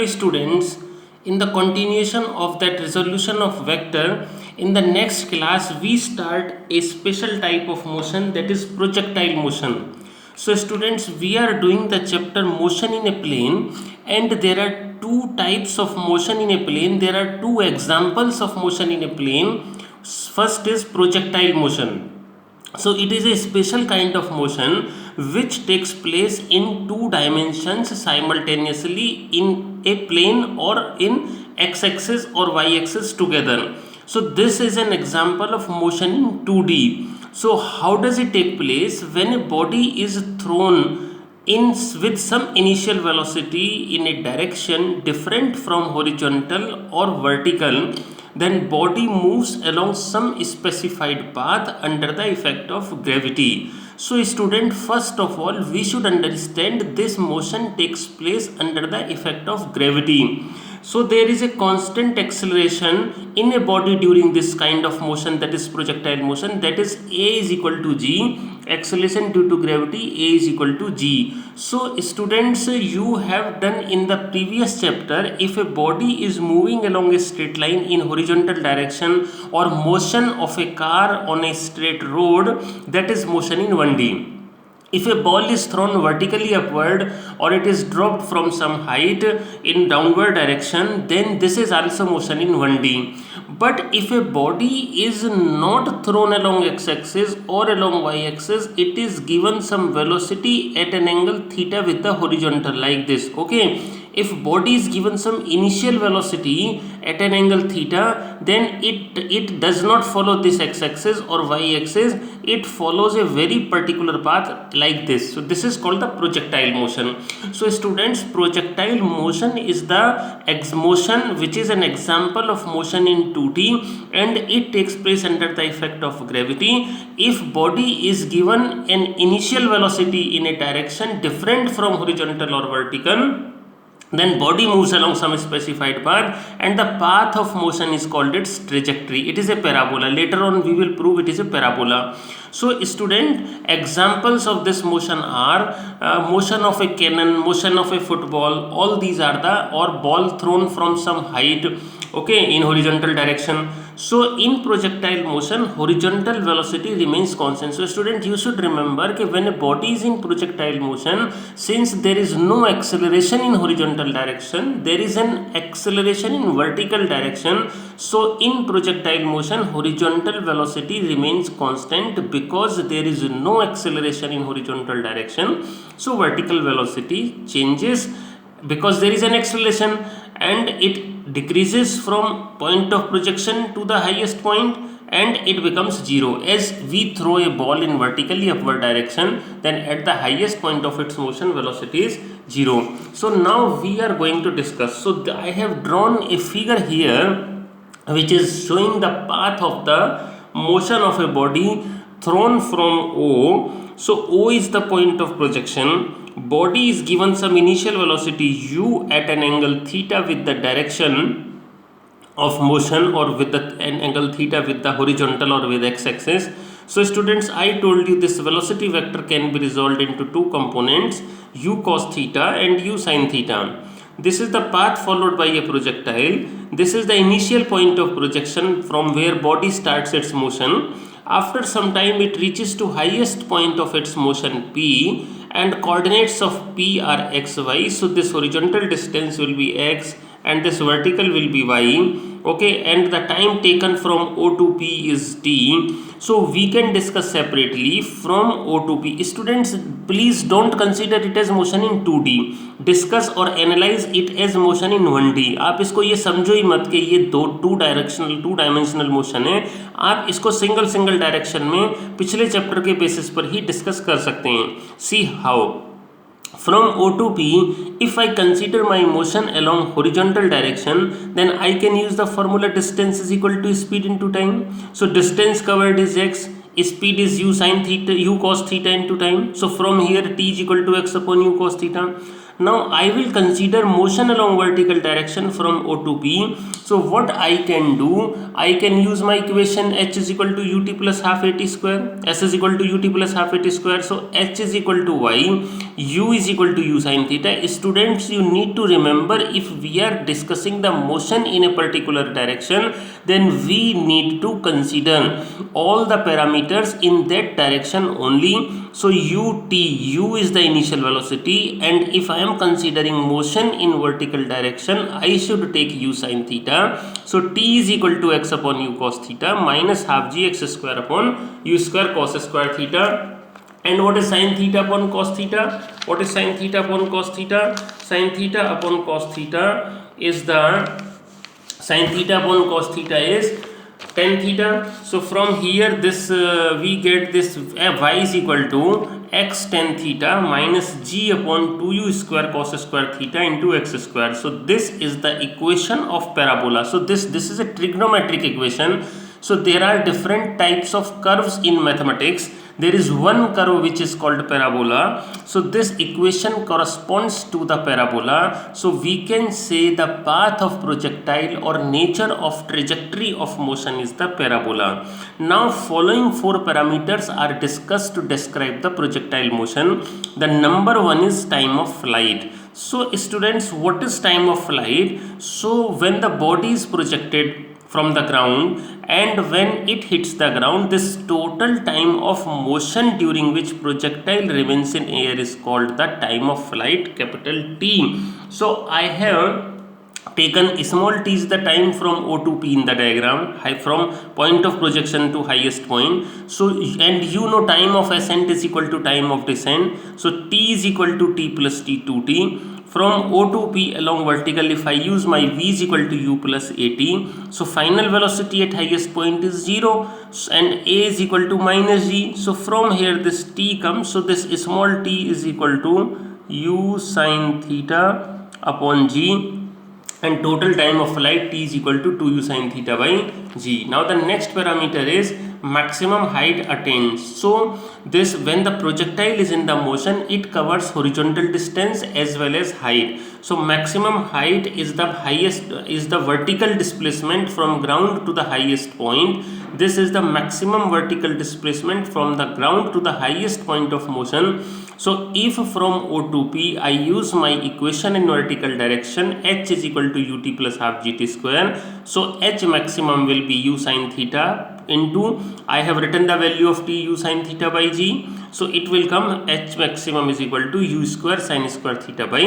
Students, in the continuation of that resolution of vector, in the next class we start a special type of motion, that is projectile motion. So students, we are doing the chapter motion in a plane, and there are two types of motion in a plane. There are two examples of motion in a plane. First is projectile motion. So it is a special kind of motion which takes place in two dimensions simultaneously in a plane or in x-axis or y-axis together. So this is an example of motion in 2D. So how does it take place? When a body is thrown in with some initial velocity in a direction different from horizontal or vertical, then body moves along some specified path under the effect of gravity. So student, first of all we should understand this motion takes place under the effect of gravity. So there is a constant acceleration in a body during this kind of motion, that is projectile motion, that is A is equal to G, acceleration due to gravity A is equal to G. So students, you have done in the previous chapter, if a body is moving along a straight line in horizontal direction or motion of a car on a straight road, that is motion in 1D. If a ball is thrown vertically upward or it is dropped from some height in downward direction, then this is also motion in 1D. But if a body is not thrown along x-axis or along y-axis, it is given some velocity at an angle theta with the horizontal, like this. Okay, if body is given some initial velocity at an angle theta, then it does not follow this x-axis or y-axis. It follows a very particular path like this. So this is called the projectile motion. So students, projectile motion is the motion which is an example of motion in 2D, and it takes place under the effect of gravity. If body is given an initial velocity in a direction different from horizontal or vertical, then body moves along some specified path, and the path of motion is called its trajectory. It is a parabola. Later on we will prove it is a parabola. So student, examples of this motion are motion of a cannon, motion of a football. All these are the, or ball thrown from some height, okay, in horizontal direction. So in projectile motion, horizontal velocity remains constant. So student, you should remember that when a body is in projectile motion, since there is no acceleration in horizontal direction, there is an acceleration in vertical direction. So in projectile motion, horizontal velocity remains constant because there is no acceleration in horizontal direction. So vertical velocity changes because there is an acceleration, and it decreases from point of projection to the highest point, and it becomes zero. As we throw a ball in vertically upward direction, then at the highest point of its motion, velocity is zero. So now we are going to discuss. So I have drawn a figure here which is showing the path of the motion of a body thrown from O. So O is the point of projection. Body is given some initial velocity u at an angle theta with the direction of motion, or with an angle theta with the horizontal or with x-axis. So students, I told you this velocity vector can be resolved into two components, u cos theta and u sin theta. This is the path followed by a projectile. This is the initial point of projection from where body starts its motion. After some time it reaches to highest point of its motion p, and coordinates of p are x, y. So this horizontal distance will be x and this vertical will be y. Okay, and the time taken from O to P is t. So we can discuss separately from O to P. Students, please don't consider it as motion in 2D. Discuss or analyze it as motion in 1D. आप इसको ये समझो ही मत कि ये two dimensional motion है. आप इसको सिंगल डायरेक्शन में पिछले चैप्टर के बेसिस पर ही डिस्कस कर सकते हैं. See how. From O to P, if I consider my motion along horizontal direction, then I can use the formula distance is equal to speed into time. So distance covered is x, speed is u cos theta into time. So from here t is equal to x upon u cos theta. Now I will consider motion along vertical direction from O to P. So what I can do, I can use my equation h is equal to ut plus half at square, s is equal to ut plus half at square. So h is equal to y, u is equal to u sin theta. Students, you need to remember, if we are discussing the motion in a particular direction, then we need to consider all the parameters in that direction only. So u is the initial velocity, and if I am considering motion in vertical direction, I should take u sin theta. So t is equal to x upon u cos theta minus half gx square upon u square cos square theta. And what is sin theta upon cos theta? What is sin theta upon cos theta? Sin theta upon cos theta is sin theta upon cos theta is tan theta. So from here this we get this y is equal to x tan theta minus g upon 2u square cos square theta into x square. So this is the equation of parabola. So this is a trigonometric equation. So there are different types of curves in mathematics. There is one curve which is called parabola. So this equation corresponds to the parabola. So we can say the path of projectile or nature of trajectory of motion is the parabola. Now following four parameters are discussed to describe the projectile motion. The number one is time of flight. So students, what is time of flight? So when the body is projected from the ground and when it hits the ground, this total time of motion during which projectile remains in air is called the time of flight, capital T. So I have taken small t is the time from O to P in the diagram, from point of projection to highest point. So and you know time of ascent is equal to time of descent. So t is equal to t plus t to t. From O to P along vertical, if I use my v is equal to u plus at, so final velocity at highest point is 0 and a is equal to minus g. So from here this t comes, so this small t is equal to u sin theta upon g, and total time of flight t is equal to 2u sin theta by g. Now the next parameter is maximum height attained. So this, when the projectile is in the motion, it covers horizontal distance as well as height. So maximum height is the vertical displacement from ground to the highest point. This is the maximum vertical displacement from the ground to the highest point of motion. So if from O to P I use my equation in vertical direction, h is equal to ut plus half gt square. So h maximum will be u sin theta into, I have written the value of t, u sin theta by g. So it will come h maximum is equal to u square sin square theta by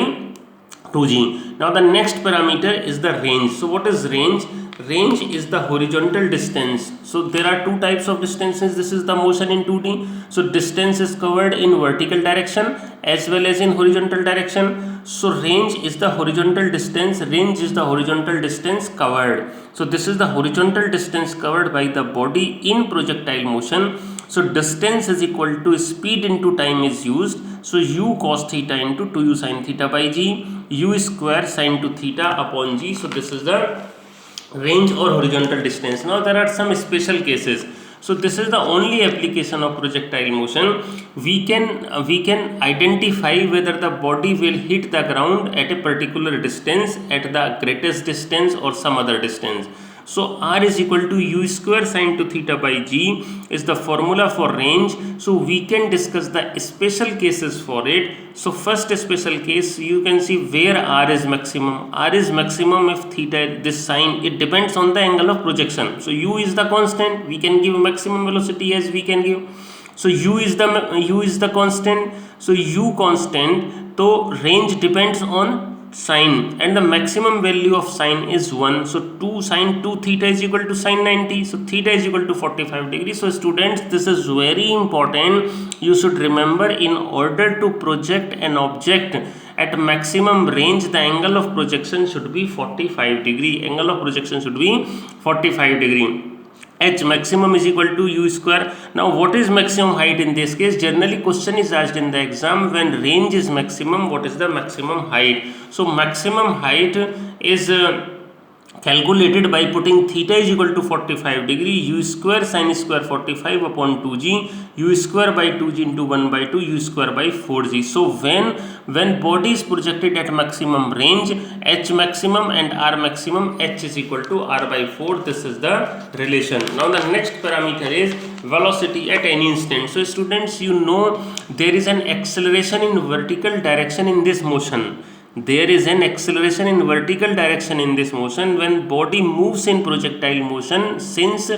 2g. Now the next parameter is the range. So what is range? Range is the horizontal distance. So there are two types of distances. This is the motion in 2D. So distance is covered in vertical direction as well as in horizontal direction. So range is the horizontal distance. Range is the horizontal distance covered. So this is the horizontal distance covered by the body in projectile motion. So distance is equal to speed into time is used. So u cos theta into 2u sin theta by g, u square sin to theta upon g. So this is the range or horizontal distance. Now there are some special cases. So this is the only application of projectile motion. We can identify whether the body will hit the ground at a particular distance, at the greatest distance or some other distance. So r is equal to u square sin to theta by g is the formula for range. So we can discuss the special cases for it. So first special case, you can see where r is maximum. R is maximum if theta, this sign, it depends on the angle of projection. So u is the constant, we can give maximum velocity as we can give. So u is the constant. So u constant, so range depends on sine, and the maximum value of sine is 1. So 2 sine 2 theta is equal to sine 90. So theta is equal to 45 degrees. So students, this is very important. You should remember, in order to project an object at maximum range, the angle of projection should be 45 degree. Angle of projection should be 45 degree. H maximum is equal to u square. Now what is maximum height in this case? Generally question is asked in the exam, when range is maximum, what is the maximum height? So maximum height is calculated by putting theta is equal to 45 degree, u square sin square 45 upon 2g, u square by 2g into 1 by 2, u square by 4g. So when body is projected at maximum range, h maximum and r maximum, h is equal to r by 4. This is the relation. Now the next parameter is velocity at any instant. So students, you know there is an acceleration in vertical direction in this motion. There is an acceleration in vertical direction in this motion when body moves in projectile motion. Since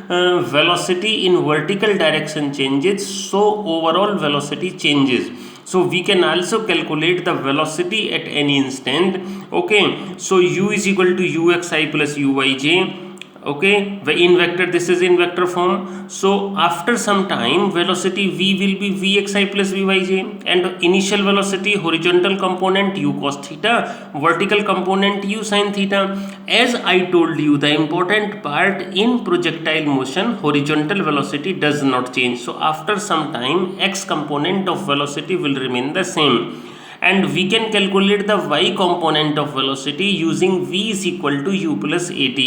velocity in vertical direction changes, so overall velocity changes. So we can also calculate the velocity at any instant. Okay, so u is equal to uxi plus uyj. Okay, in vector, this is in vector form. So after some time, velocity v will be vxi plus vyj, and initial velocity, horizontal component u cos theta, vertical component u sin theta. As I told you, the important part in projectile motion, horizontal velocity does not change. So after some time, x component of velocity will remain the same, and we can calculate the y component of velocity using v is equal to u plus at.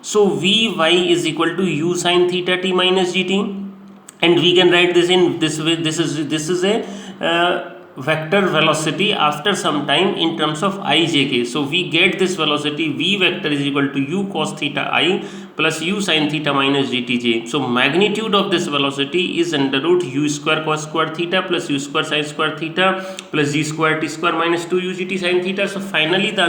So vy is equal to u sin theta t minus gt, and we can write this in this way. This is a vector velocity after some time in terms of ijk. So we get this velocity v vector is equal to u cos theta I plus u sin theta minus gtj. So magnitude of this velocity is under root u square cos square theta plus u square sin square theta plus g square t square minus 2 u gt sin theta. So finally the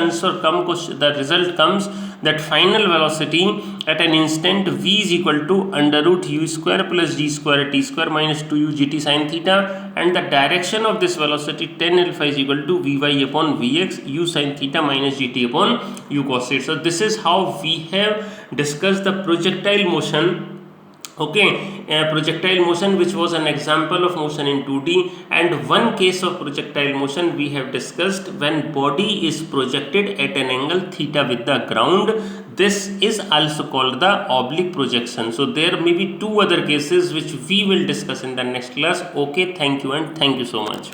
the result comes that final velocity at an instant v is equal to under root u square plus g square t square minus 2 u gt sin theta, and the direction of this velocity tan alpha is equal to vy upon vx, u sin theta minus gt upon u cos theta. So this is how we have discussed the projectile motion. Okay, projectile motion, which was an example of motion in 2D, and one case of projectile motion we have discussed when body is projected at an angle theta with the ground. This is also called the oblique projection. So there may be two other cases which we will discuss in the next class. Okay, thank you and thank you so much.